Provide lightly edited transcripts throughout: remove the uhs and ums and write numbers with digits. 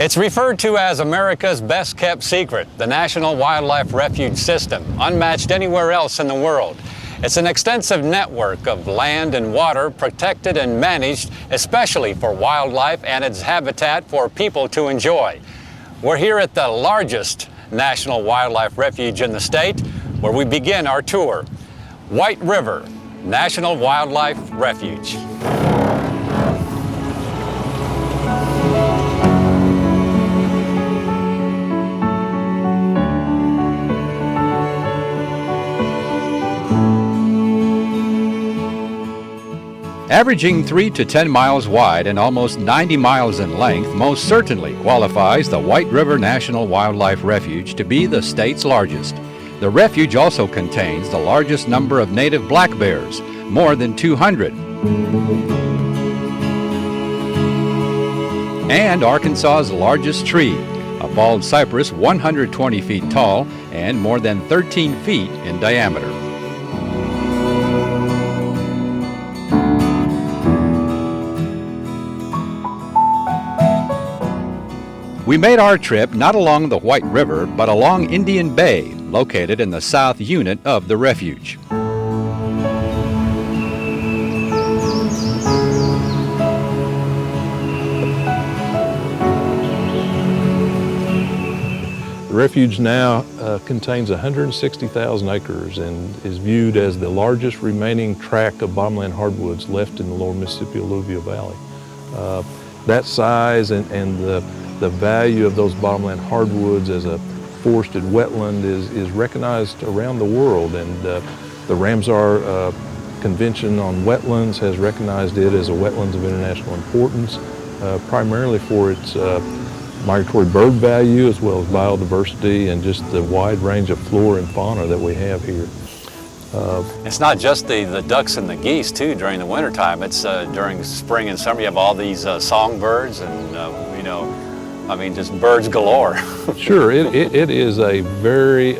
It's referred to as America's best kept secret, the National Wildlife Refuge system, unmatched anywhere else in the world. It's an extensive network of land and water protected and managed, especially for wildlife and its habitat for people to enjoy. We're here at the largest National Wildlife Refuge in the state, where we begin our tour. White River National Wildlife Refuge. Averaging 3 to 10 miles wide and almost 90 miles in length most certainly qualifies the White River National Wildlife Refuge to be the state's largest. The refuge also contains the largest number of native black bears, more than 200. And Arkansas's largest tree, a bald cypress 120 feet tall and more than 13 feet in diameter. We made our trip not along the White River, but along Indian Bay, located in the south unit of the refuge. The refuge now contains 160,000 acres and is viewed as the largest remaining tract of bottomland hardwoods left in the lower Mississippi alluvial valley. That size and the value of those bottomland hardwoods as a forested wetland is recognized around the world, and the Ramsar Convention on Wetlands has recognized it as a wetlands of international importance, primarily for its migratory bird value as well as biodiversity and just the wide range of flora and fauna that we have here. It's not just the ducks and the geese too during the wintertime. It's during spring and summer you have all these songbirds and I mean, just birds galore. Sure, it is a very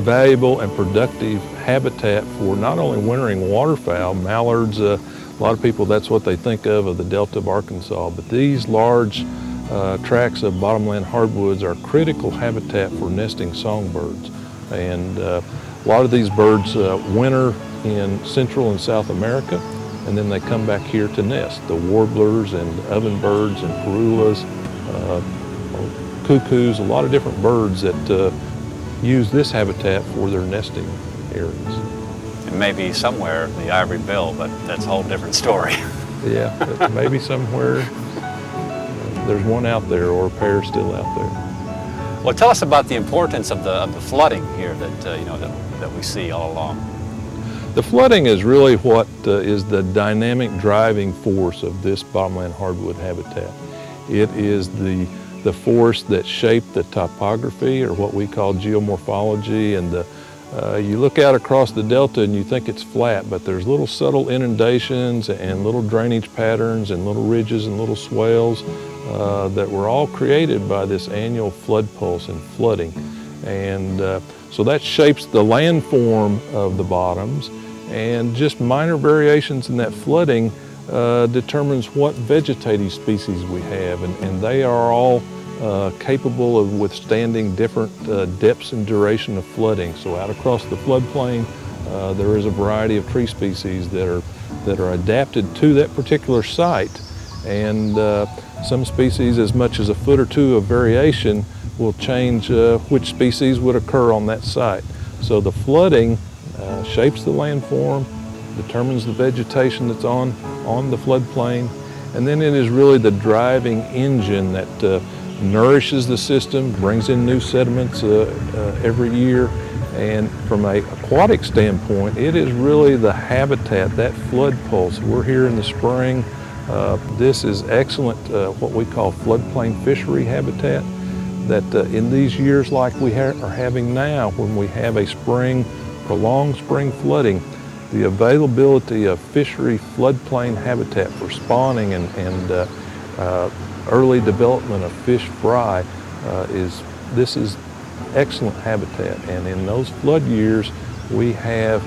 valuable and productive habitat for not only wintering waterfowl, mallards. A lot of people, that's what they think of the Delta of Arkansas, but these large tracts of bottomland hardwoods are critical habitat for nesting songbirds. And a lot of these birds winter in Central and South America, and then they come back here to nest. The warblers and ovenbirds and parulas, cuckoos, a lot of different birds that use this habitat for their nesting areas. And maybe somewhere the ivory bill, but that's a whole different story. Yeah, maybe somewhere there's one out there or a pair still out there. Well, tell us about the importance of the flooding here that we see all along. The flooding is really what is the dynamic driving force of this bottomland hardwood habitat. It is the force that shaped the topography, or what we call geomorphology, and you look out across the delta and you think it's flat, but there's little subtle inundations and little drainage patterns and little ridges and little swales that were all created by this annual flood pulse and flooding. And so that shapes the landform of the bottoms, and just minor variations in that flooding determines what vegetative species we have, and they are all capable of withstanding different depths and duration of flooding. So out across the floodplain, there is a variety of tree species that are adapted to that particular site, and some species as much as a foot or two of variation will change which species would occur on that site. So the flooding shapes the landform, determines the vegetation that's on the floodplain, and then it is really the driving engine that nourishes the system, brings in new sediments every year. And from an aquatic standpoint, it is really the habitat, that flood pulse. We're here in the spring. This is excellent, what we call floodplain fishery habitat, that in these years like we are having now, when we have a prolonged spring flooding, the availability of fishery floodplain habitat for spawning and early development of fish fry this is excellent habitat. And in those flood years, we have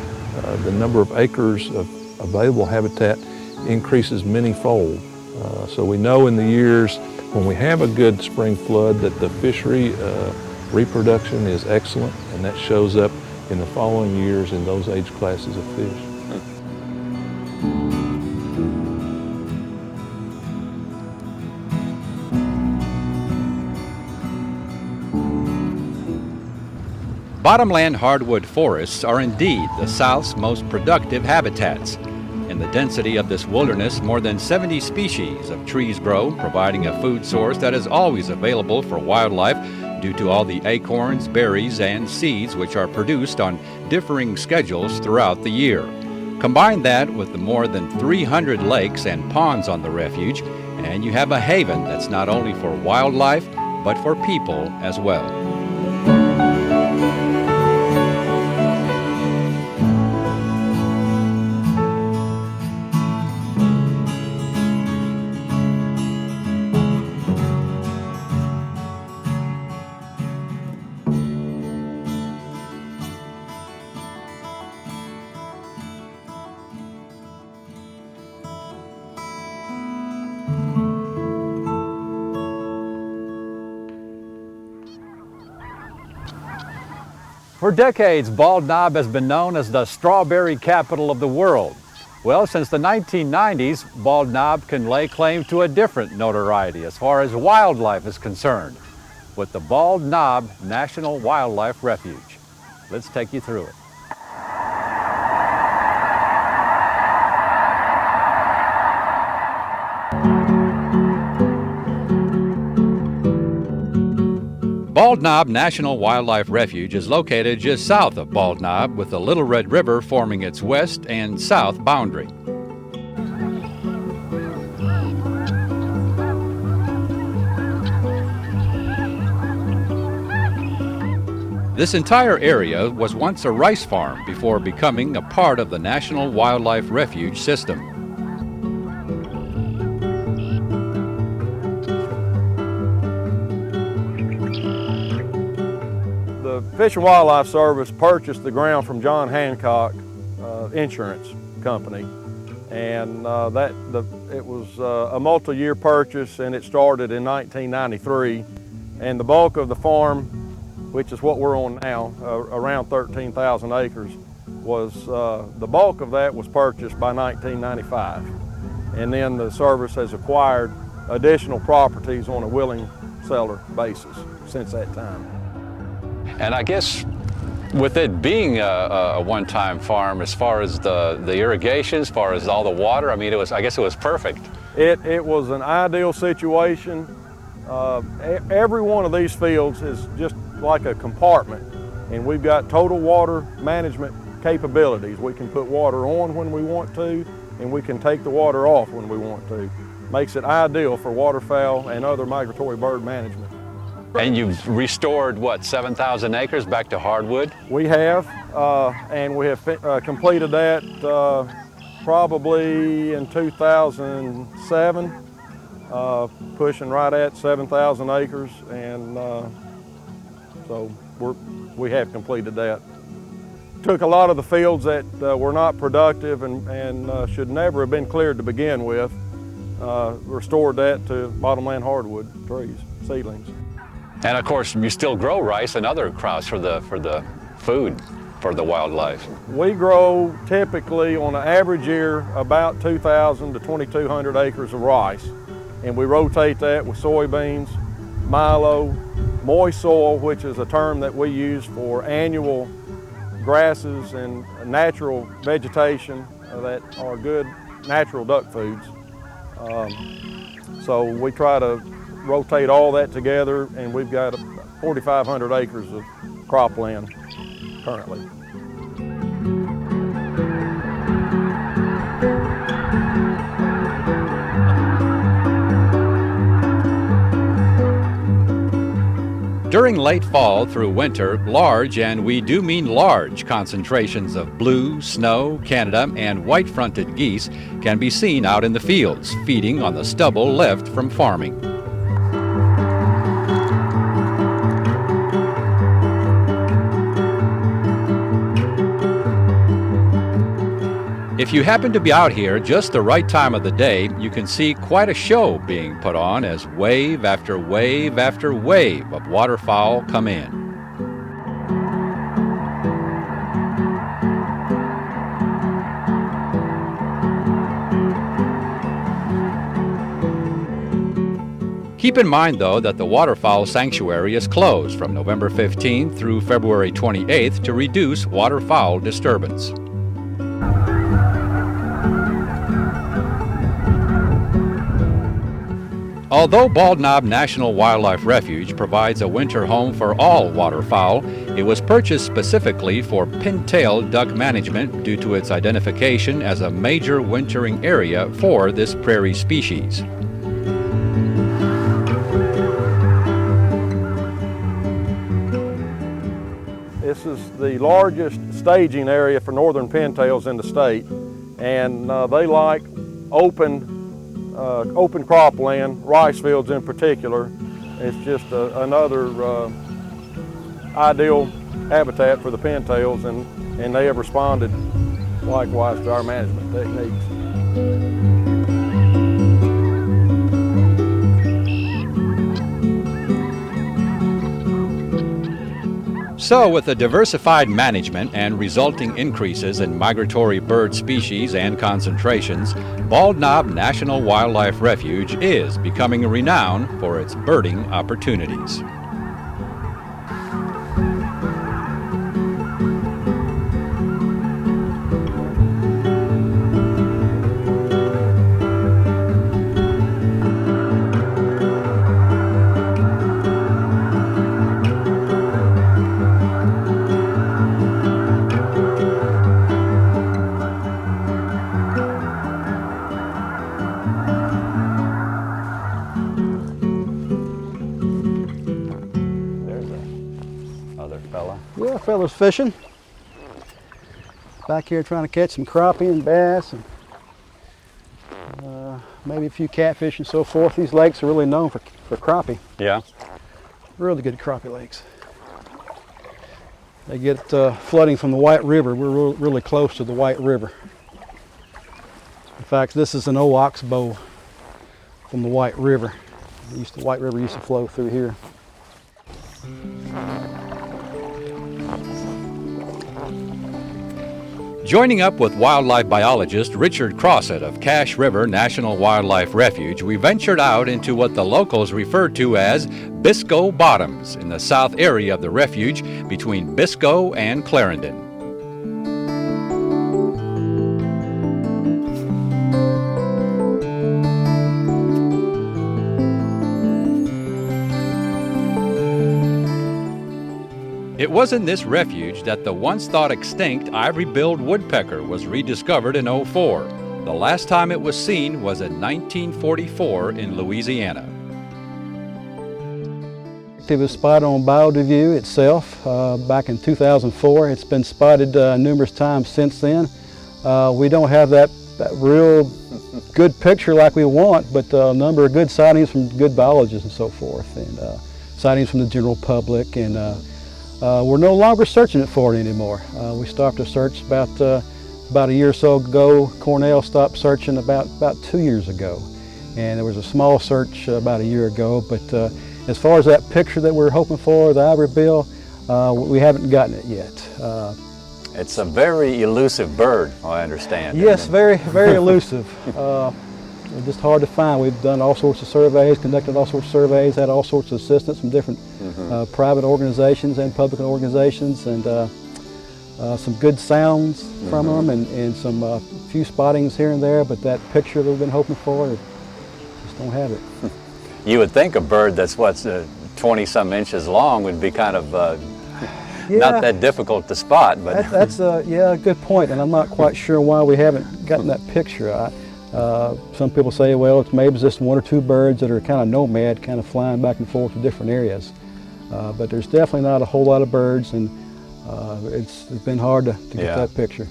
the number of acres of available habitat increases many-fold. So we know in the years when we have a good spring flood, that the fishery reproduction is excellent, and that shows up in the following years in those age classes of fish. Bottomland hardwood forests are indeed the South's most productive habitats. In the density of this wilderness, more than 70 species of trees grow, providing a food source that is always available for wildlife due to all the acorns, berries, and seeds which are produced on differing schedules throughout the year. Combine that with the more than 300 lakes and ponds on the refuge, and you have a haven that's not only for wildlife, but for people as well. For decades, Bald Knob has been known as the strawberry capital of the world. Well, since the 1990s, Bald Knob can lay claim to a different notoriety as far as wildlife is concerned, with the Bald Knob National Wildlife Refuge. Let's take you through it. Bald Knob National Wildlife Refuge is located just south of Bald Knob, with the Little Red River forming its west and south boundary. This entire area was once a rice farm before becoming a part of the National Wildlife Refuge system. The Fish and Wildlife Service purchased the ground from John Hancock Insurance Company, and it was a multi-year purchase, and it started in 1993. And the bulk of the farm, which is what we're on now, around 13,000 acres, was the bulk of that was purchased by 1995, and then the service has acquired additional properties on a willing seller basis since that time. And I guess with it being a one-time farm, as far as the irrigation, as far as all the water, I mean, I guess it was perfect. It was an ideal situation. Every one of these fields is just like a compartment, and we've got total water management capabilities. We can put water on when we want to, and we can take the water off when we want to. Makes it ideal for waterfowl and other migratory bird management. And you've restored, what, 7,000 acres back to hardwood? We have, and we have completed that probably in 2007, pushing right at 7,000 acres, and so we have completed that. Took a lot of the fields that were not productive and should never have been cleared to begin with, restored that to bottomland hardwood trees, seedlings. And of course, you still grow rice and other crops for the food for the wildlife. We grow typically on an average year about 2,000 to 2,200 acres of rice, and we rotate that with soybeans, milo, moist soil, which is a term that we use for annual grasses and natural vegetation that are good natural duck foods. So we try to rotate all that together, and we've got 4,500 acres of cropland currently. During late fall through winter, large, and we do mean large, concentrations of blue, snow, Canada, and white-fronted geese can be seen out in the fields, feeding on the stubble left from farming. If you happen to be out here just the right time of the day, you can see quite a show being put on as wave after wave after wave of waterfowl come in. Keep in mind, though, that the waterfowl sanctuary is closed from November 15th through February 28th to reduce waterfowl disturbance. Although Bald Knob National Wildlife Refuge provides a winter home for all waterfowl, it was purchased specifically for pintail duck management due to its identification as a major wintering area for this prairie species. This is the largest staging area for northern pintails in the state, and they like open cropland, rice fields in particular. It's just another ideal habitat for the pintails, and they have responded likewise to our management techniques. So, with a diversified management and resulting increases in migratory bird species and concentrations, Bald Knob National Wildlife Refuge is becoming renowned for its birding opportunities. Yeah, fellas fishing. Back here trying to catch some crappie and bass, and maybe a few catfish and so forth. These lakes are really known for crappie. Yeah. Really good crappie lakes. They get flooding from the White River. We're really close to the White River. In fact, this is an old oxbow from the White River. The White River used to flow through here. Joining up with wildlife biologist Richard Crossett of Cache River National Wildlife Refuge, we ventured out into what the locals refer to as Biscoe Bottoms in the south area of the refuge between Biscoe and Clarendon. It was in this refuge that the once thought extinct ivory-billed woodpecker was rediscovered in '04. The last time it was seen was in 1944 in Louisiana. It was spotted on BioDeview itself back in 2004. It's been spotted numerous times since then. We don't have that real good picture like we want, but a number of good sightings from good biologists and so forth, and sightings from the general public, and we're no longer searching it for it anymore. We stopped the search about a year or so ago. Cornell stopped searching about 2 years ago, and there was a small search about a year ago, but as far as that picture that we're hoping for, the ivory bill, we haven't gotten it yet. It's a very elusive bird, I understand. Yes, very, very elusive. Just hard to find. We've done all sorts of surveys, conducted all sorts of surveys, had all sorts of assistance from different private organizations and public organizations, and some good sounds from them, and some few spottings here and there, but that picture that we've been hoping for, just don't have it. You would think a bird that's 20-some inches long would be kind of not that difficult to spot, but that's a good point, and I'm not quite sure why we haven't gotten that picture. Some people say, well, it's maybe just one or two birds that are kind of nomad, kind of flying back and forth to different areas. But there's definitely not a whole lot of birds, and it's been hard to get that picture.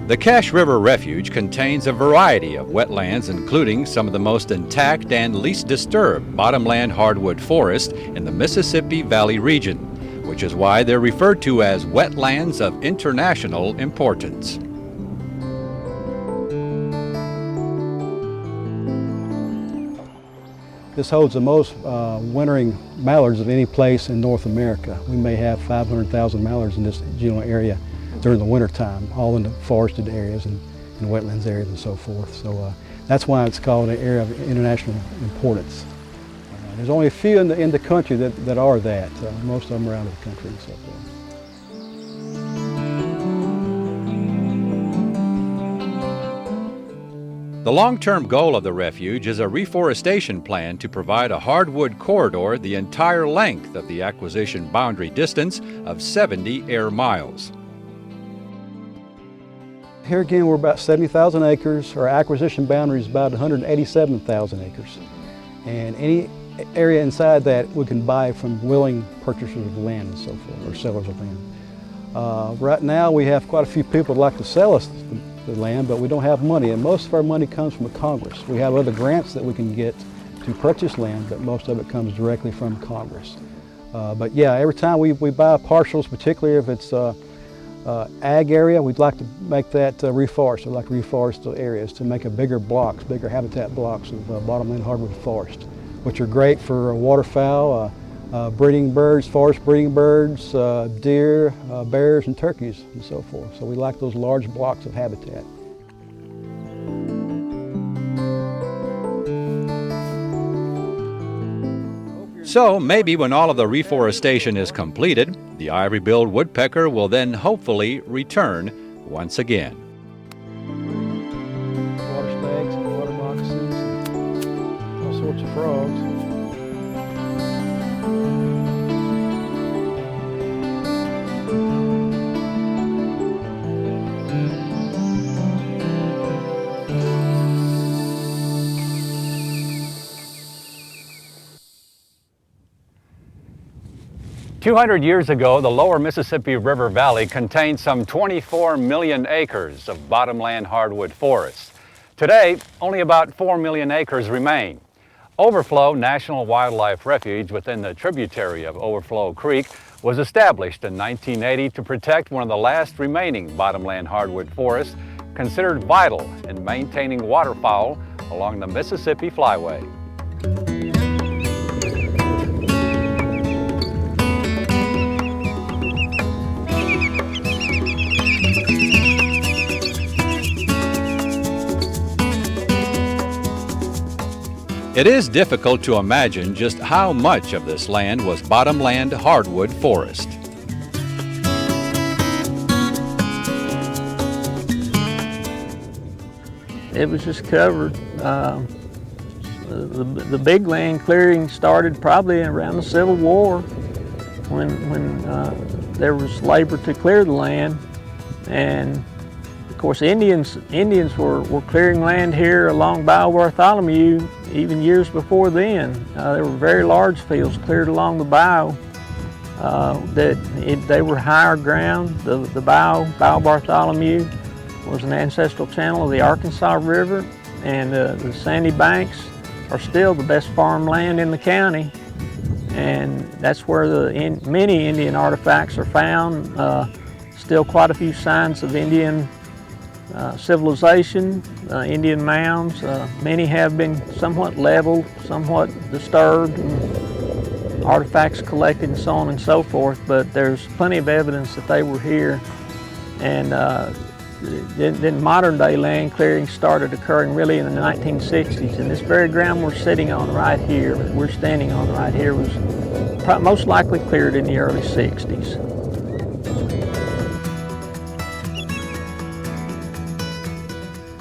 The Cache River Refuge contains a variety of wetlands, including some of the most intact and least disturbed bottomland hardwood forest in the Mississippi Valley region, which is why they're referred to as wetlands of international importance. This holds the most wintering mallards of any place in North America. We may have 500,000 mallards in this general area during the winter time, all in the forested areas and wetlands areas and so forth. So that's why it's called an area of international importance. There's only a few in the country that are that. Most of them are out of the country and so forth. The long-term goal of the refuge is a reforestation plan to provide a hardwood corridor the entire length of the acquisition boundary distance of 70 air miles. Here again, we're about 70,000 acres. Our acquisition boundary is about 187,000 acres. And any area inside that we can buy from willing purchasers of land and so forth, or sellers of land. Right now, we have quite a few people that like to sell us the land, but we don't have money, and most of our money comes from Congress. We have other grants that we can get to purchase land, but most of it comes directly from Congress. But yeah, every time we buy partials, particularly if it's ag area, we'd like to make that reforest. We'd like to reforest the areas to make a bigger blocks, bigger habitat blocks of bottomland hardwood forest, which are great for waterfowl, breeding birds, forest breeding birds, deer, bears, and turkeys, and so forth. So we like those large blocks of habitat. So maybe when all of the reforestation is completed, the ivory-billed woodpecker will then hopefully return once again. Water stags and water moccasins and all sorts of frogs. 200 years ago, the lower Mississippi River Valley contained some 24 million acres of bottomland hardwood forests. Today, only about 4 million acres remain. Overflow National Wildlife Refuge within the tributary of Overflow Creek was established in 1980 to protect one of the last remaining bottomland hardwood forests considered vital in maintaining waterfowl along the Mississippi Flyway. It is difficult to imagine just how much of this land was bottomland hardwood forest. It was just covered. The big land clearing started probably around the Civil War when there was labor to clear the land. And of course Indians were clearing land here along Bayou Bartholomew even years before then. There were very large fields cleared along the bayou. They were higher ground. The Bayou Bartholomew was an ancestral channel of the Arkansas River, and the sandy banks are still the best farmland in the county. And that's where many Indian artifacts are found. Still quite a few signs of Indian civilization, Indian mounds. Many have been somewhat leveled, somewhat disturbed, and artifacts collected and so on and so forth, but there's plenty of evidence that they were here. And then modern day land clearing started occurring really in the 1960s, and this very ground we're sitting on right here, we're standing on right here, was most likely cleared in the early 60s.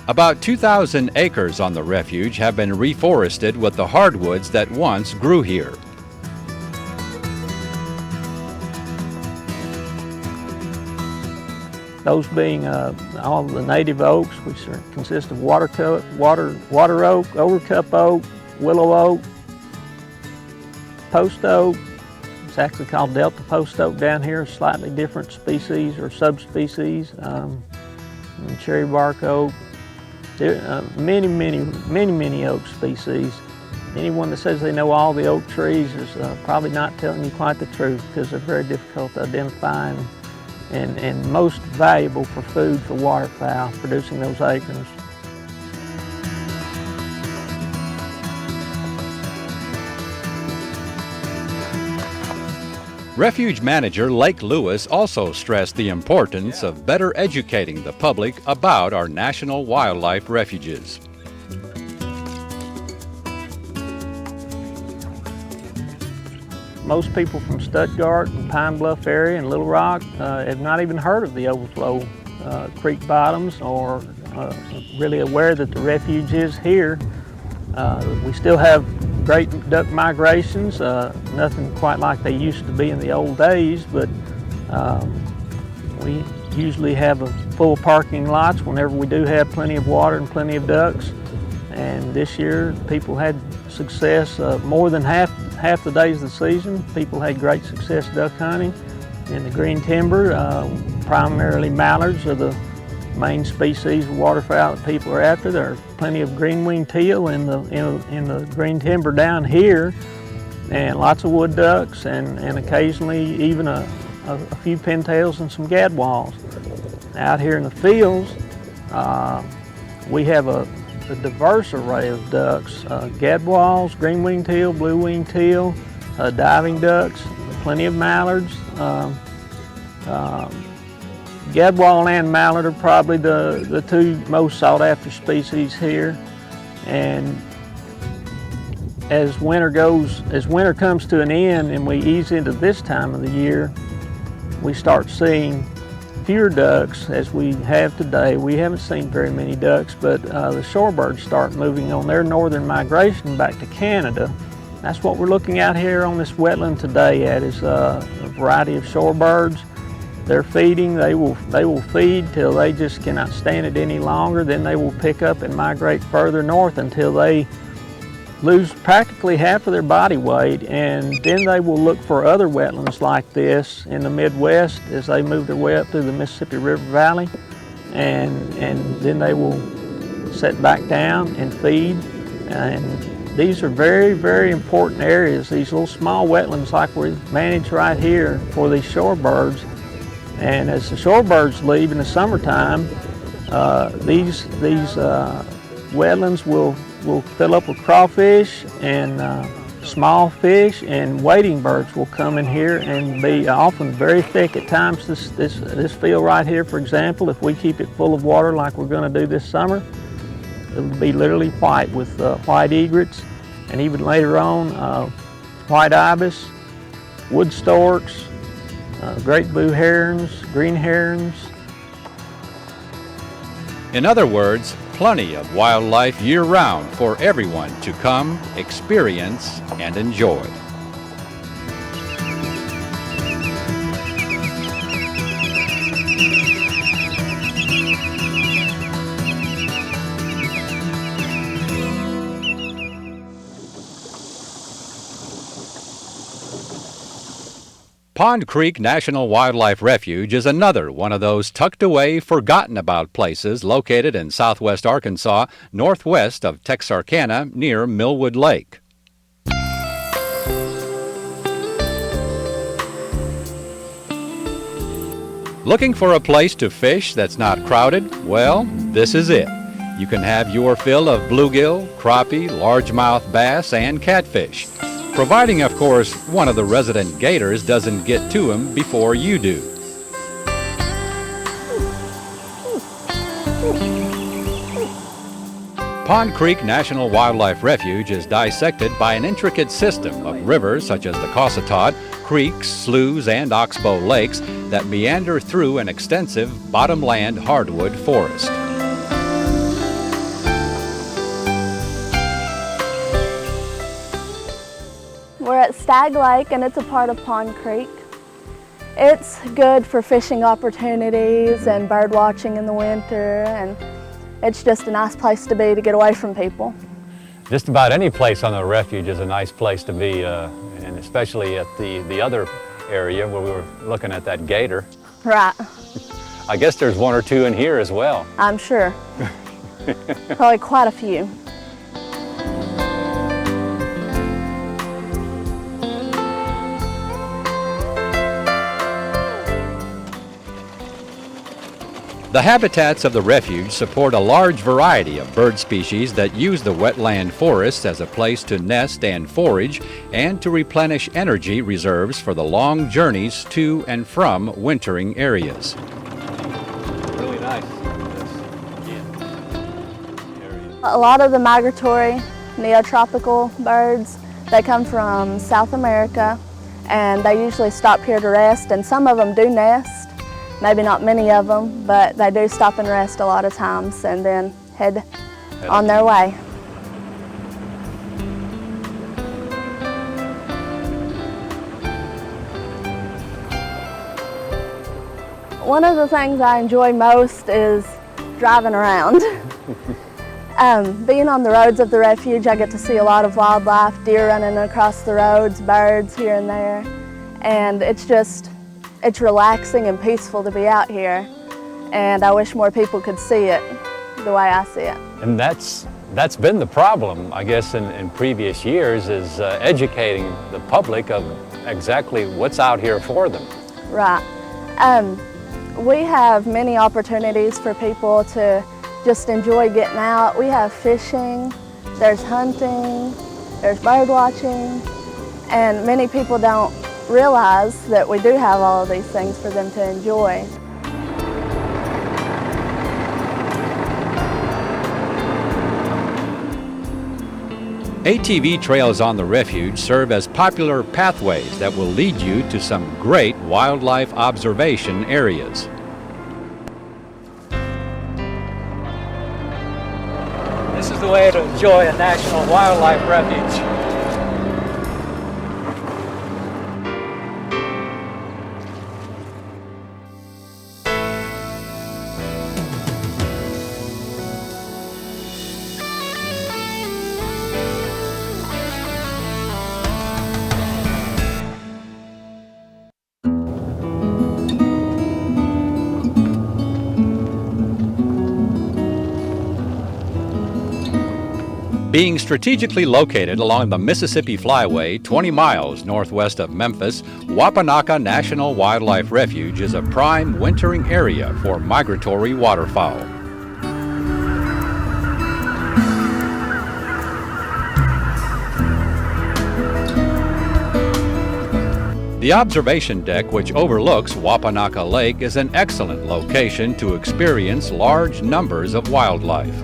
About 2,000 acres on the refuge have been reforested with the hardwoods that once grew here. Those being all the native oaks, which consist of water oak, overcup oak, willow oak, post oak. It's actually called Delta post oak down here, slightly different species or subspecies. and cherry bark oak. There are many oak species. Anyone that says they know all the oak trees is probably not telling you quite the truth, because they're very difficult to identify and most valuable for food for waterfowl, producing those acorns. Refuge Manager Lake Lewis also stressed the importance of better educating the public about our National Wildlife Refuges. Most people from Stuttgart and Pine Bluff area and Little Rock have not even heard of the overflow creek bottoms, or really aware that the refuge is here. We still have great duck migrations, nothing quite like they used to be in the old days, but we usually have a full parking lots whenever we do have plenty of water and plenty of ducks. And this year people had success more than half the days of the season. People had great success duck hunting in the green timber. Primarily mallards are the main species of waterfowl that people are after. There are plenty of green-winged teal in the green timber down here, and lots of wood ducks, and occasionally even a few pintails and some gadwalls. Out here in the fields, we have a diverse array of ducks: gadwalls, green-winged teal, blue-winged teal, diving ducks, plenty of mallards. Gadwall and mallard are probably the two most sought after species here. And as winter comes to an end and we ease into this time of the year, we start seeing fewer ducks as we have today. We haven't seen very many ducks, but the shorebirds start moving on their northern migration back to Canada. That's what we're looking at here on this wetland today is a variety of shorebirds. They're feeding. They will feed till they just cannot stand it any longer. Then they will pick up and migrate further north until they lose practically half of their body weight, and then they will look for other wetlands like this in the Midwest as they move their way up through the Mississippi River Valley, and then they will set back down and feed. And these are very, very important areas, these little small wetlands like we manage right here for these shorebirds. And as the shorebirds leave in the summertime, these wetlands will fill up with crawfish and small fish, and wading birds will come in here and be often very thick at times. This field right here, for example, if we keep it full of water like we're going to do this summer, it'll be literally white with white egrets, and even later on white ibis, wood storks, great blue herons, green herons. In other words, plenty of wildlife year-round for everyone to come, experience, and enjoy. Pond Creek National Wildlife Refuge is another one of those tucked away, forgotten about places located in southwest Arkansas, northwest of Texarkana, near Millwood Lake. Looking for a place to fish that's not crowded? Well, this is it. You can have your fill of bluegill, crappie, largemouth bass, and catfish. Providing, of course, one of the resident gators doesn't get to them before you do. Pond Creek National Wildlife Refuge is dissected by an intricate system of rivers such as the Cossatot, creeks, sloughs, and oxbow lakes that meander through an extensive bottomland hardwood forest. We're at Stag Lake, and it's a part of Pond Creek. It's good for fishing opportunities and bird watching in the winter, and it's just a nice place to be to get away from people. Just about any place on the refuge is a nice place to be, and especially at the other area where we were looking at that gator. Right. I guess there's one or two in here as well. I'm sure. Probably quite a few. The habitats of the refuge support a large variety of bird species that use the wetland forests as a place to nest and forage and to replenish energy reserves for the long journeys to and from wintering areas. Really nice. A lot of the migratory neotropical birds, they come from South America and they usually stop here to rest, and some of them do nest. Maybe not many of them, but they do stop and rest a lot of times and then head on their way. One of the things I enjoy most is driving around. Being on the roads of the refuge, I get to see a lot of wildlife, deer running across the roads, birds here and there, and it's relaxing and peaceful to be out here, and I wish more people could see it the way I see it. And that's been the problem, I guess, in previous years, is educating the public of exactly what's out here for them. Right. We have many opportunities for people to just enjoy getting out. We have fishing, there's hunting, there's bird watching, and many people don't realize that we do have all of these things for them to enjoy. ATV trails on the refuge serve as popular pathways that will lead you to some great wildlife observation areas. This is the way to enjoy a National Wildlife Refuge. Being strategically located along the Mississippi Flyway 20 miles northwest of Memphis, Wapanaka National Wildlife Refuge is a prime wintering area for migratory waterfowl. The observation deck, which overlooks Wapanaka Lake, is an excellent location to experience large numbers of wildlife.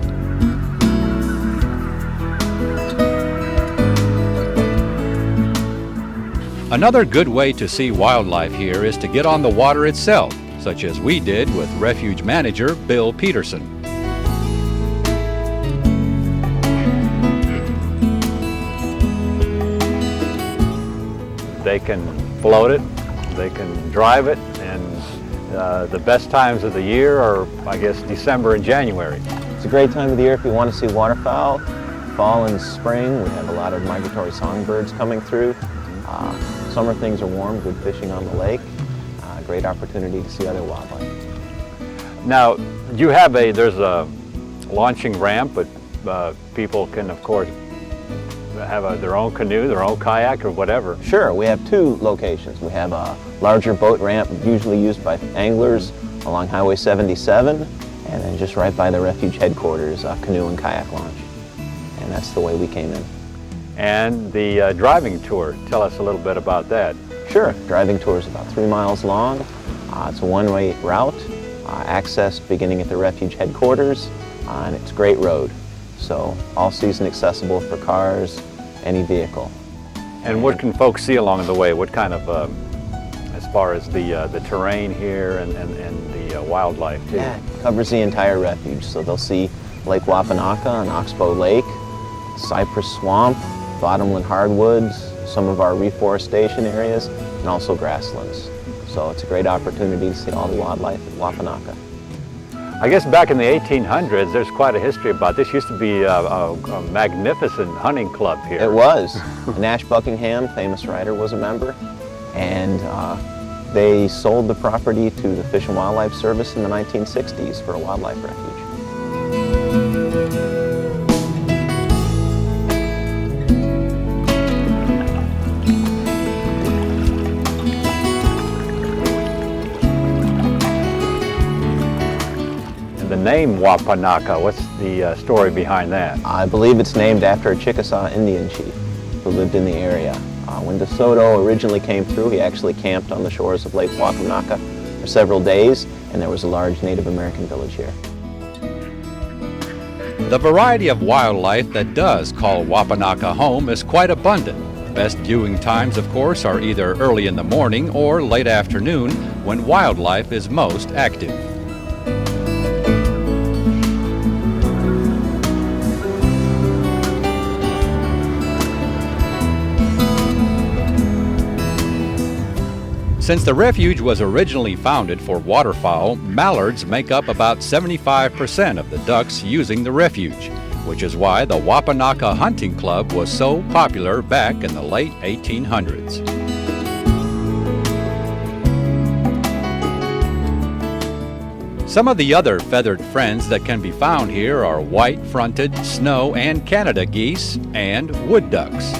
Another good way to see wildlife here is to get on the water itself, such as we did with refuge manager Bill Peterson. They can float it, they can drive it, and the best times of the year are, I guess, December and January. It's a great time of the year if you want to see waterfowl. Fall and spring, we have a lot of migratory songbirds coming through. Summer things are warm, good fishing on the lake. Great opportunity to see other wildlife. Now, there's a launching ramp, but people can, of course, have their own canoe, their own kayak, or whatever. Sure, we have two locations. We have a larger boat ramp usually used by anglers along Highway 77, and then just right by the refuge headquarters, a canoe and kayak launch. And that's the way we came in. And the driving tour, tell us a little bit about that. Sure, driving tour is about 3 miles long. It's a one-way route, accessed beginning at the refuge headquarters, and it's a great road. So all season accessible for cars, any vehicle. And what can folks see along the way? What kind of, as far as the terrain here and the wildlife too? Yeah, it covers the entire refuge. So they'll see Lake Wapanaka and Oxbow Lake, cypress swamp, bottomland hardwoods, some of our reforestation areas, and also grasslands. So it's a great opportunity to see all the wildlife at Wapanaka. I guess back in the 1800s, there's quite a history about this. Used to be a magnificent hunting club here. It was. Nash Buckingham, famous writer, was a member. And They sold the property to the Fish and Wildlife Service in the 1960s for a wildlife refuge. The name Wapanaka, what's the story behind that? I believe it's named after a Chickasaw Indian chief who lived in the area. When DeSoto originally came through, he actually camped on the shores of Lake Wapanaka for several days, and there was a large Native American village here. The variety of wildlife that does call Wapanaka home is quite abundant. Best viewing times, of course, are either early in the morning or late afternoon when wildlife is most active. Since the refuge was originally founded for waterfowl, mallards make up about 75% of the ducks using the refuge, which is why the Wapanaka Hunting Club was so popular back in the late 1800s. Some of the other feathered friends that can be found here are white-fronted, snow and Canada geese, and wood ducks.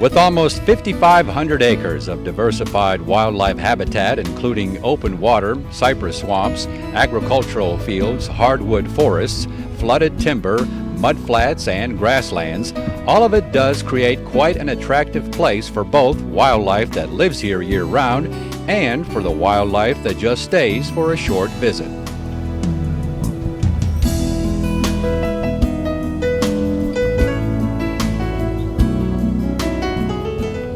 With almost 5,500 acres of diversified wildlife habitat, including open water, cypress swamps, agricultural fields, hardwood forests, flooded timber, mudflats, and grasslands, all of it does create quite an attractive place for both wildlife that lives here year-round and for the wildlife that just stays for a short visit.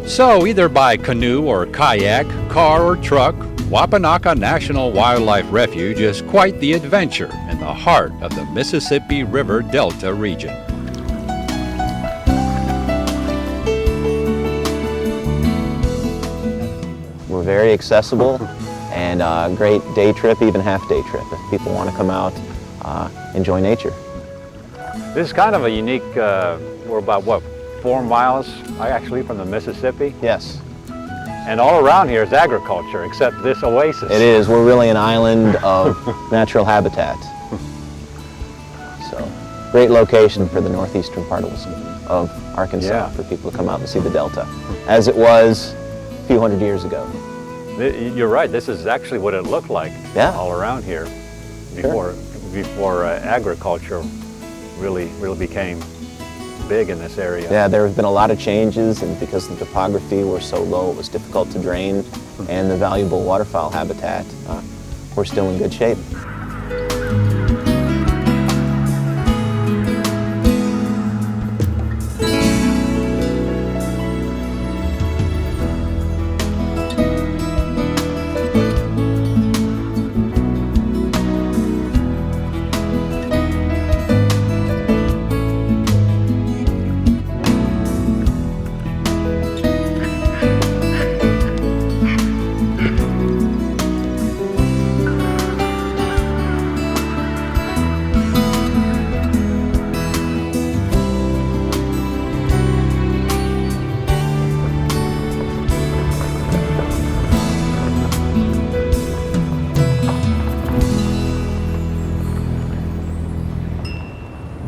So either by canoe or kayak, car or truck, Wapanaka National Wildlife Refuge is quite the adventure in the heart of the Mississippi River Delta region. We're very accessible and a great day trip, even half-day trip, if people want to come out, enjoy nature. This is kind of a unique, we're about what, 4 miles actually from the Mississippi? Yes. And all around here is agriculture except this oasis. It is. We're really an island of natural habitat. So, great location for the northeastern part of Arkansas for people to come out and see the Delta, as it was a few hundred years ago. You're right. This is actually what it looked like all around here before agriculture really became big in this area. Yeah, there have been a lot of changes, and because the topography was so low, it was difficult to drain, and the valuable waterfowl habitat, we're still in good shape.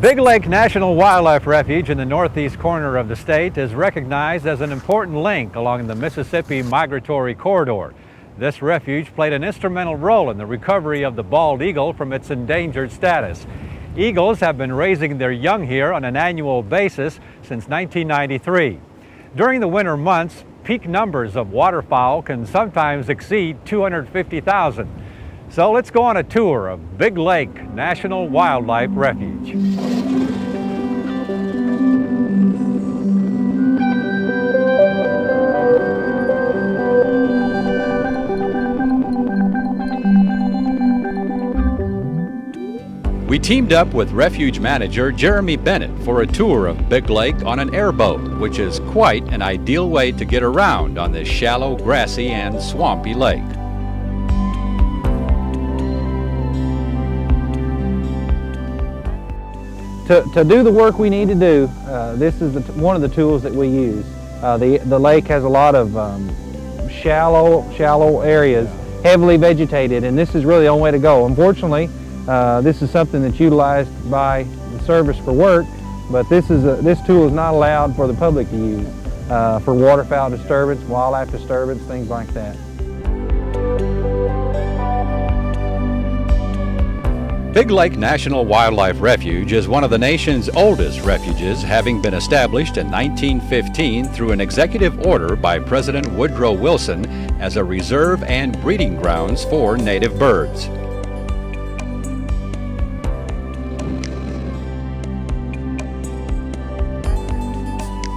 Big Lake National Wildlife Refuge in the northeast corner of the state is recognized as an important link along the Mississippi Migratory Corridor. This refuge played an instrumental role in the recovery of the bald eagle from its endangered status. Eagles have been raising their young here on an annual basis since 1993. During the winter months, peak numbers of waterfowl can sometimes exceed 250,000. So let's go on a tour of Big Lake National Wildlife Refuge. We teamed up with Refuge Manager Jeremy Bennett for a tour of Big Lake on an airboat, which is quite an ideal way to get around on this shallow, grassy, and swampy lake. To do the work we need to do, this is one of the tools that we use. The lake has a lot of shallow areas, heavily vegetated, and this is really the only way to go. Unfortunately, this is something that's utilized by the service for work, but this tool is not allowed for the public to use for waterfowl disturbance, wildlife disturbance, things like that. Big Lake National Wildlife Refuge is one of the nation's oldest refuges, having been established in 1915 through an executive order by President Woodrow Wilson as a reserve and breeding grounds for native birds.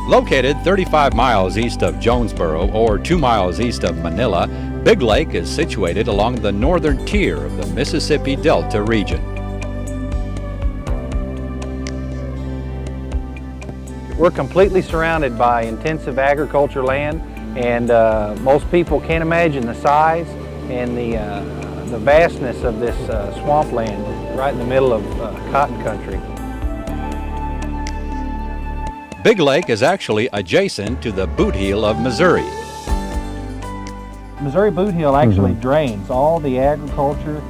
Located 35 miles east of Jonesboro or 2 miles east of Manila, Big Lake is situated along the northern tier of the Mississippi Delta region. We're completely surrounded by intensive agriculture land, and most people can't imagine the size and the vastness of this swampland right in the middle of cotton country. Big Lake is actually adjacent to the Boot Heel of Missouri. Missouri Boot Heel actually drains all the agriculture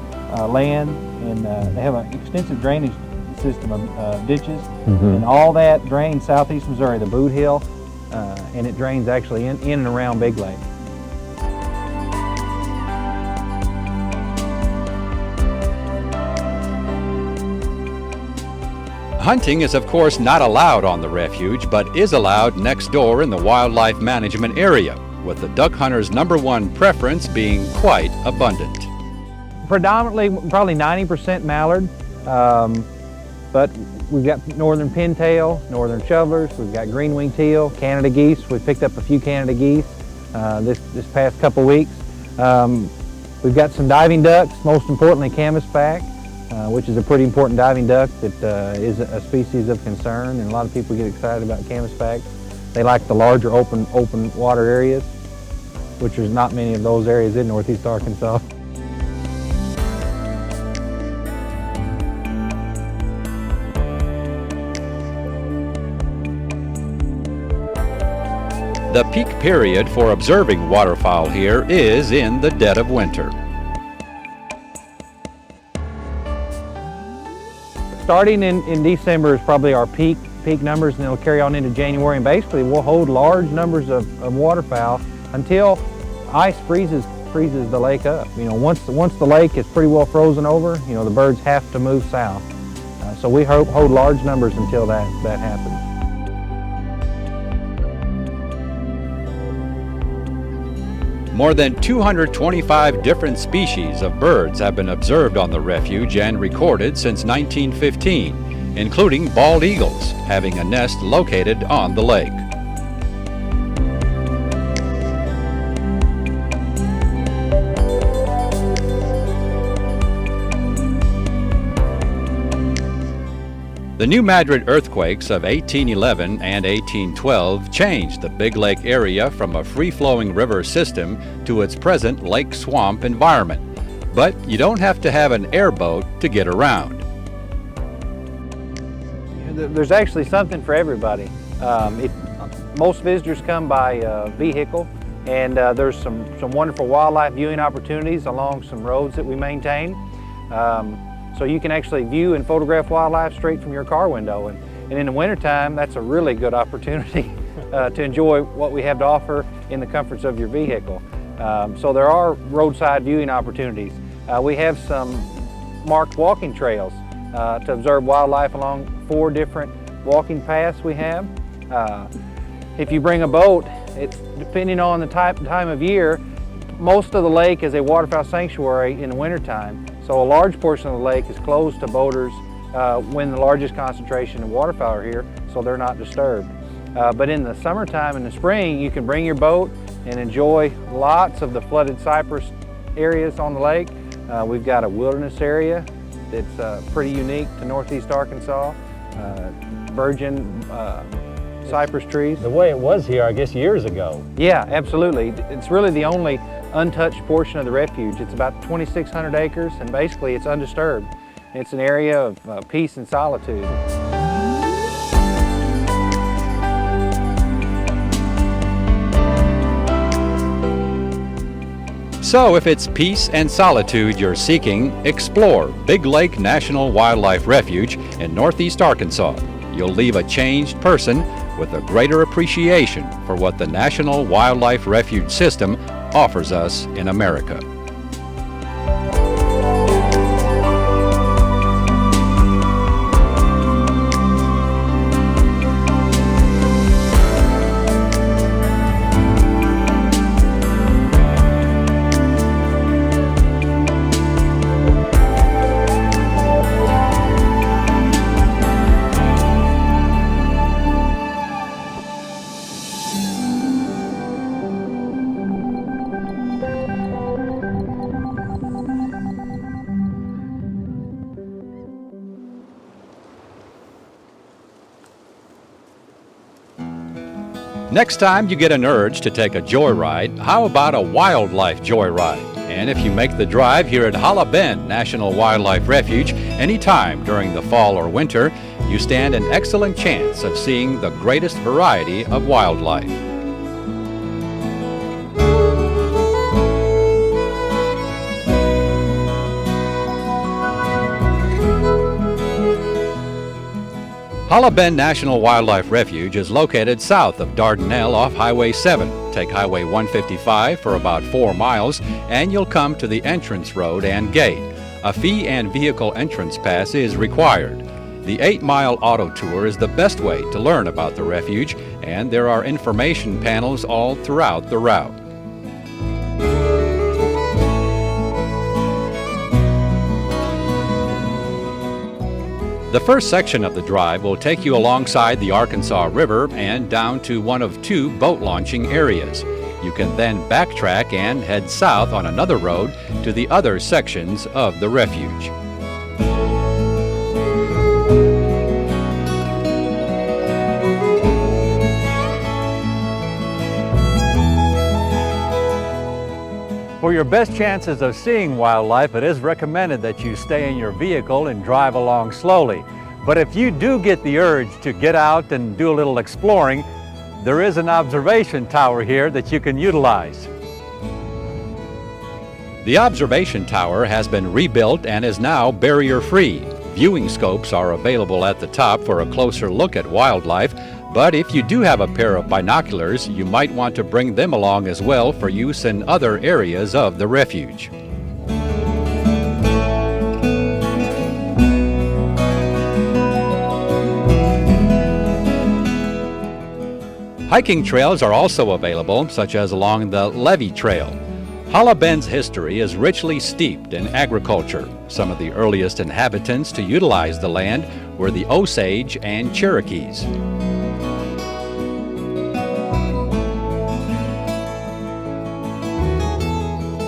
land, and they have an extensive drainage system of ditches, and all that drains southeast Missouri, the Boot Heel, and it drains actually in and around Big Lake. Hunting is of course not allowed on the refuge, but is allowed next door in the wildlife management area, with the duck hunter's #1 preference being quite abundant. Predominantly, probably 90% mallard, but we've got northern pintail, northern shovelers, we've got green-winged teal, Canada geese. We picked up a few Canada geese this past couple weeks. We've got some diving ducks, most importantly canvasback, which is a pretty important diving duck that is a species of concern, and a lot of people get excited about canvasbacks. They like the larger open water areas, which there's not many of those areas in northeast Arkansas. The peak period for observing waterfowl here is in the dead of winter. Starting in December is probably our peak numbers, and it'll carry on into January, and basically we'll hold large numbers of waterfowl until ice freezes the lake up. You know, once the lake is pretty well frozen over, you know, the birds have to move south. So we hold large numbers until that happens. More than 225 different species of birds have been observed on the refuge and recorded since 1915, including bald eagles, having a nest located on the lake. The New Madrid earthquakes of 1811 and 1812 changed the Big Lake area from a free-flowing river system to its present lake swamp environment. But you don't have to have an airboat to get around. There's actually something for everybody. Most visitors come by vehicle, and there's some wonderful wildlife viewing opportunities along some roads that we maintain. So you can actually view and photograph wildlife straight from your car window. And in the wintertime, that's a really good opportunity to enjoy what we have to offer in the comforts of your vehicle. So there are roadside viewing opportunities. We have some marked walking trails to observe wildlife along 4 different walking paths we have. If you bring a boat, it's depending on the time of year, most of the lake is a waterfowl sanctuary in the wintertime. So a large portion of the lake is closed to boaters when the largest concentration of waterfowl are here, so they're not disturbed. But in the summertime and the spring, you can bring your boat and enjoy lots of the flooded cypress areas on the lake. We've got a wilderness area that's pretty unique to northeast Arkansas, virgin cypress trees. The way it was here, I guess, years ago. Yeah, absolutely. It's really the only untouched portion of the refuge. It's about 2,600 acres, and basically it's undisturbed. It's an area of peace and solitude. So if it's peace and solitude you're seeking, explore Big Lake National Wildlife Refuge in Northeast Arkansas. You'll leave a changed person with a greater appreciation for what the National Wildlife Refuge system offers us in America. Next time you get an urge to take a joyride, how about a wildlife joyride? And if you make the drive here at Hollow Bend National Wildlife Refuge anytime during the fall or winter, you stand an excellent chance of seeing the greatest variety of wildlife. Hollow Bend National Wildlife Refuge is located south of Dardanelle off Highway 7. Take Highway 155 for about 4 miles and you'll come to the entrance road and gate. A fee and vehicle entrance pass is required. The 8-mile auto tour is the best way to learn about the refuge, and there are information panels all throughout the route. The first section of the drive will take you alongside the Arkansas River and down to one of 2 boat launching areas. You can then backtrack and head south on another road to the other sections of the refuge. For your best chances of seeing wildlife, it is recommended that you stay in your vehicle and drive along slowly. But if you do get the urge to get out and do a little exploring, there is an observation tower here that you can utilize. The observation tower has been rebuilt and is now barrier-free. Viewing scopes are available at the top for a closer look at wildlife, but if you do have a pair of binoculars, you might want to bring them along as well for use in other areas of the refuge. Hiking trails are also available, such as along the Levee Trail. Hollow Bend's history is richly steeped in agriculture. Some of the earliest inhabitants to utilize the land were the Osage and Cherokees.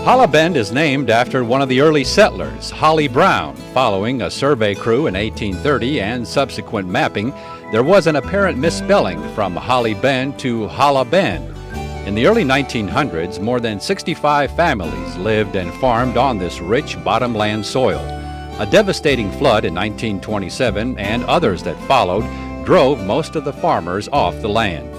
Hollow Bend is named after one of the early settlers, Holly Brown. Following a survey crew in 1830 and subsequent mapping, there was an apparent misspelling from Holly Bend to Hollow Bend. In the early 1900s, more than 65 families lived and farmed on this rich bottomland soil. A devastating flood in 1927 and others that followed drove most of the farmers off the land.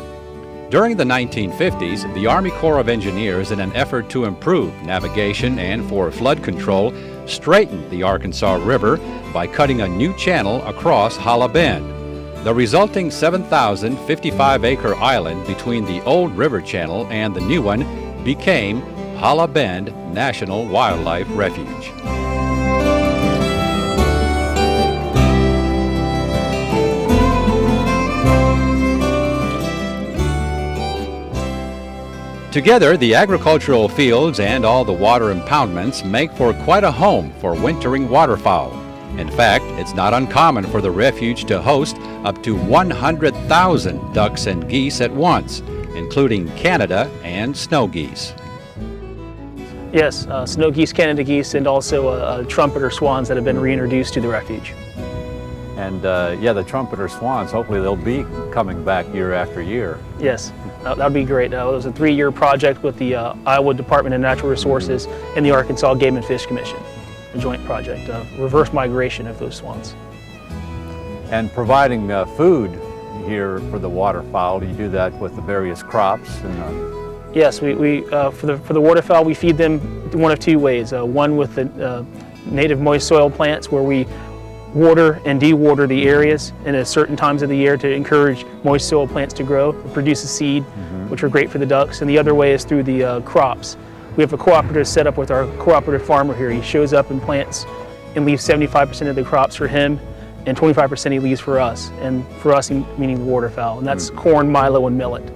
During the 1950s, the Army Corps of Engineers, in an effort to improve navigation and for flood control, straightened the Arkansas River by cutting a new channel across Hollow Bend. The resulting 7,055-acre island between the old river channel and the new one became Hollow Bend National Wildlife Refuge. Together, the agricultural fields and all the water impoundments make for quite a home for wintering waterfowl. In fact, it's not uncommon for the refuge to host up to 100,000 ducks and geese at once, including Canada and snow geese. Yes, snow geese, Canada geese, and also trumpeter swans that have been reintroduced to the refuge. And yeah, the trumpeter swans, hopefully they'll be coming back year after year. Yes, that would be great. It was a 3-year project with the Iowa Department of Natural Resources and the Arkansas Game and Fish Commission, a joint project, reverse migration of those swans. And providing food here for the waterfowl, you do that with the various crops and Yes, for the waterfowl, we feed them one of two ways. One with the native moist soil plants, where we water and dewater the areas at certain times of the year to encourage moist soil plants to grow, produce a seed, which are great for the ducks. And the other way is through the crops. We have a cooperative set up with our cooperative farmer here. He shows up and plants and leaves 75% of the crops for him, and 25% he leaves for us. And for us, meaning the waterfowl. And that's corn, milo, and millet.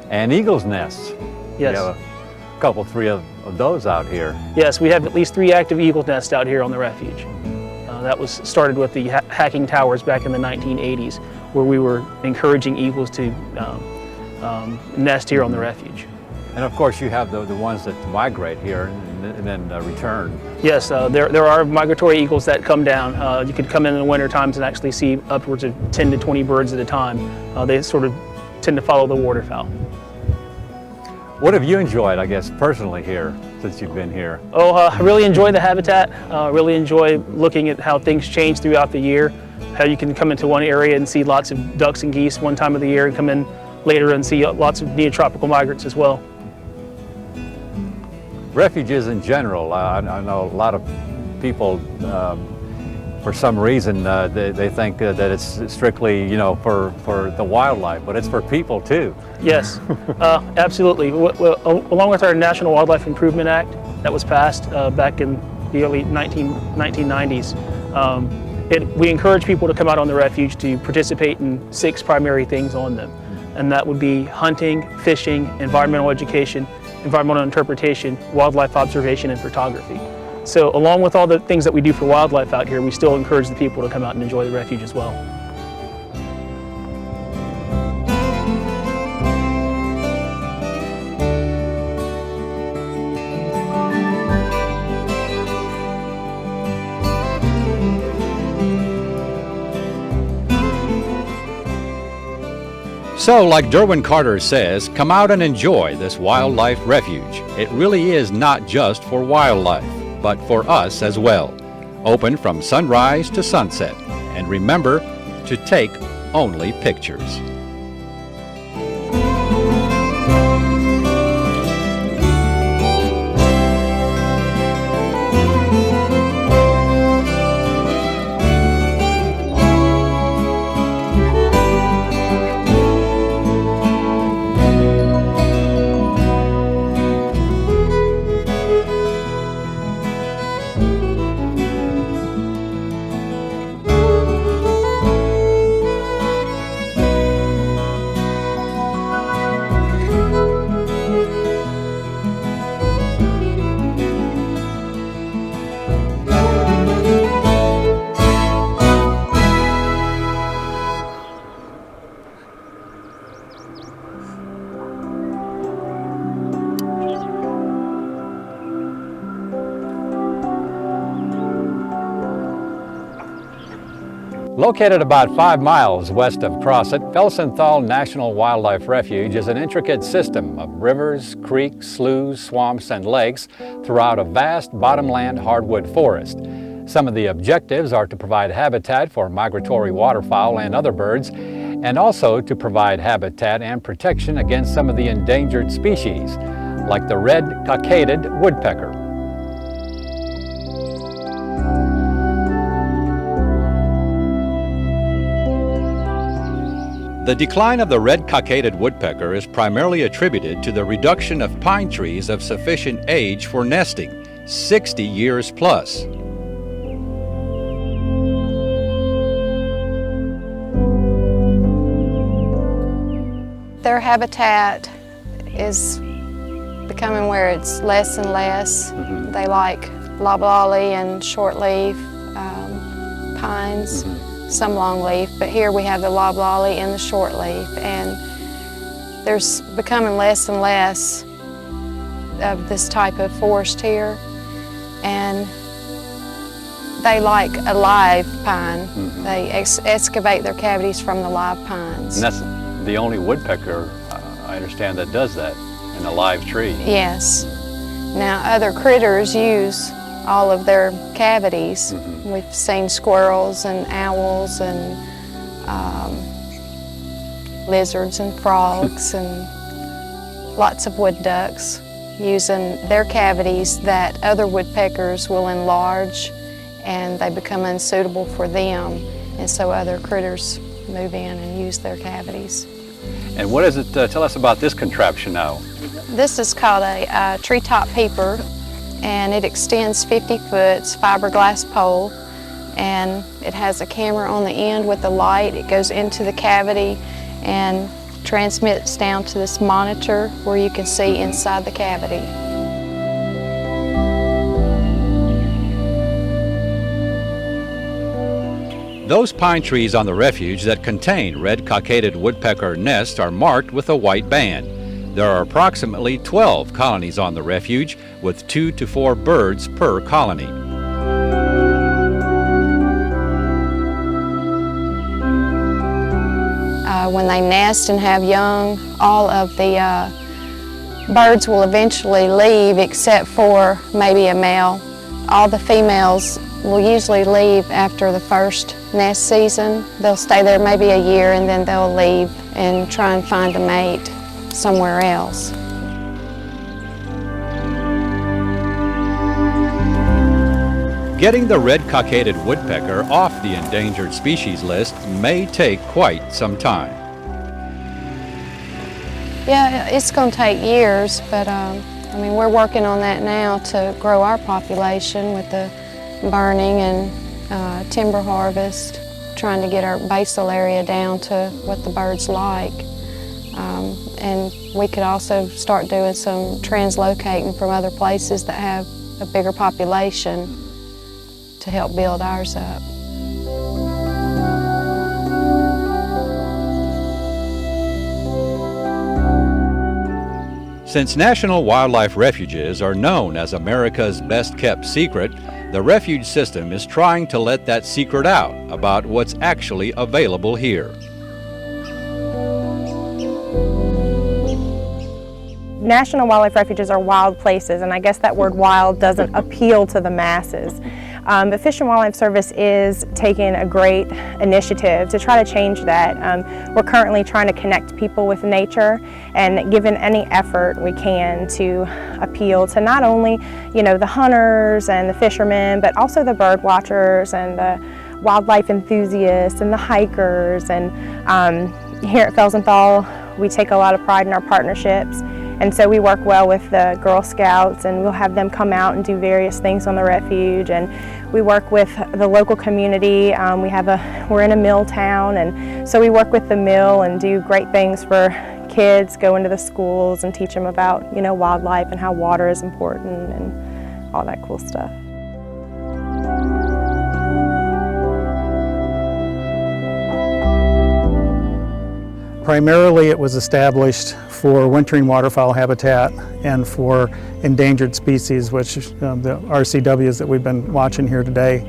And eagle's nests. Yes. We have a couple, three of those out here. Yes, we have at least 3 active eagle nests out here on the refuge. That was started with the hacking towers back in the 1980s, where we were encouraging eagles to nest here on the refuge. And of course you have the ones that migrate here and then return. Yes, there are migratory eagles that come down. You could come in the winter times and actually see upwards of 10 to 20 birds at a time. They sort of tend to follow the waterfowl. What have you enjoyed, I guess, personally here since you've been here? Oh, I really enjoy the habitat. Really enjoy looking at how things change throughout the year. How you can come into one area and see lots of ducks and geese one time of the year, and come in later and see lots of neotropical migrants as well. Refuges in general, I know a lot of people, for some reason, they think that it's strictly, you know, for the wildlife, but it's for people too. Yes, absolutely. Along with our National Wildlife Improvement Act that was passed back in the early 1990s, we encourage people to come out on the refuge to participate in 6 primary things on them. And that would be hunting, fishing, environmental education, environmental interpretation, wildlife observation, and photography. So along with all the things that we do for wildlife out here, we still encourage the people to come out and enjoy the refuge as well. So, like Derwin Carter says, come out and enjoy this wildlife refuge. It really is not just for wildlife, but for us as well. Open from sunrise to sunset. And remember to take only pictures. Located about 5 miles west of Crossett, Felsenthal National Wildlife Refuge is an intricate system of rivers, creeks, sloughs, swamps, and lakes throughout a vast bottomland hardwood forest. Some of the objectives are to provide habitat for migratory waterfowl and other birds, and also to provide habitat and protection against some of the endangered species, like the red-cockaded woodpecker. The decline of the red-cockaded woodpecker is primarily attributed to the reduction of pine trees of sufficient age for nesting, 60 years plus. Their habitat is becoming where it's less and less. They like loblolly and shortleaf pines. Some longleaf, but here we have the loblolly and the shortleaf, and there's becoming less and less of this type of forest here, and they like a live pine. They excavate their cavities from the live pines. And that's the only woodpecker, I understand, that does that in a live tree. Yes. Now other critters use all of their cavities. We've seen squirrels and owls and lizards and frogs and lots of wood ducks, using their cavities that other woodpeckers will enlarge, and they become unsuitable for them, and so other critters move in and use their cavities. And what is it, tell us about this contraption now. This is called a treetop peeper, and it extends 50 foot, it's fiberglass pole, and it has a camera on the end with the light. It goes into the cavity and transmits down to this monitor where you can see inside the cavity. Those pine trees on the refuge that contain red cockaded woodpecker nests are marked with a white band. There are approximately 12 colonies on the refuge, with 2 to 4 birds per colony. When they nest and have young, all of the birds will eventually leave except for maybe a male. All the females will usually leave after the first nest season. They'll stay there maybe a year and then they'll leave and try and find a mate somewhere else. Getting the red cockaded woodpecker off the endangered species list may take quite some time. Yeah, it's going to take years, but I mean, we're working on that now to grow our population with the burning and timber harvest, trying to get our basal area down to what the birds like. And we could also start doing some translocating from other places that have a bigger population to help build ours up. Since National Wildlife Refuges are known as America's best kept secret, the refuge system is trying to let that secret out about what's actually available here. National Wildlife Refuges are wild places, and I guess that word wild doesn't appeal to the masses. But Fish and Wildlife Service is taking a great initiative to try to change that. We're currently trying to connect people with nature and giving any effort we can to appeal to not only, the hunters and the fishermen, but also the bird watchers and the wildlife enthusiasts and the hikers. And here at Felsenthal, we take a lot of pride in our partnerships. And so we work well with the Girl Scouts, and we'll have them come out and do various things on the refuge. And we work with the local community. We're in a mill town, and so we work with the mill and do great things for kids, go into the schools and teach them about, wildlife and how water is important and all that cool stuff. Primarily it was established for wintering waterfowl habitat and for endangered species, which the RCWs that we've been watching here today,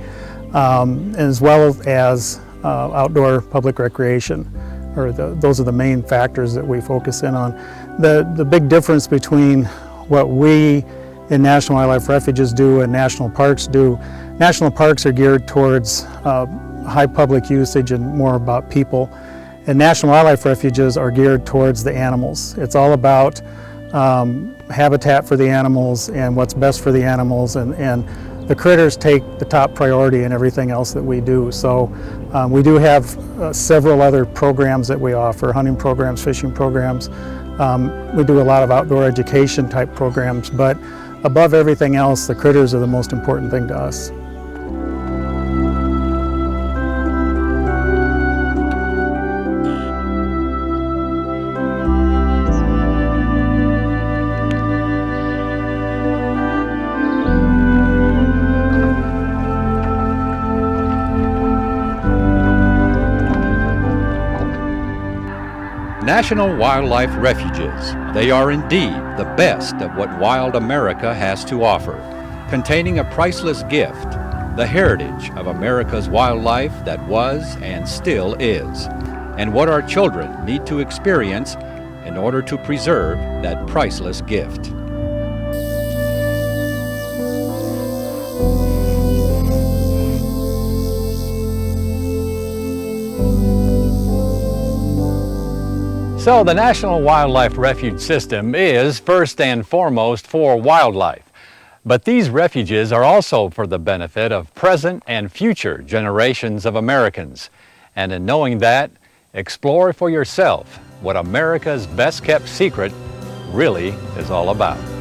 as well as outdoor public recreation. Those are the main factors that we focus in on. The big difference between what we in National Wildlife Refuges do and national parks do, national parks are geared towards high public usage and more about people. And National Wildlife Refuges are geared towards the animals. It's all about habitat for the animals and what's best for the animals, and the critters take the top priority in everything else that we do. So we do have several other programs that we offer, hunting programs, fishing programs. We do a lot of outdoor education type programs, but above everything else, the critters are the most important thing to us. National Wildlife Refuges. They are indeed the best of what wild America has to offer, containing a priceless gift, the heritage of America's wildlife that was and still is, and what our children need to experience in order to preserve that priceless gift. So the National Wildlife Refuge system is first and foremost for wildlife. But these refuges are also for the benefit of present and future generations of Americans. And in knowing that, explore for yourself what America's best kept secret really is all about.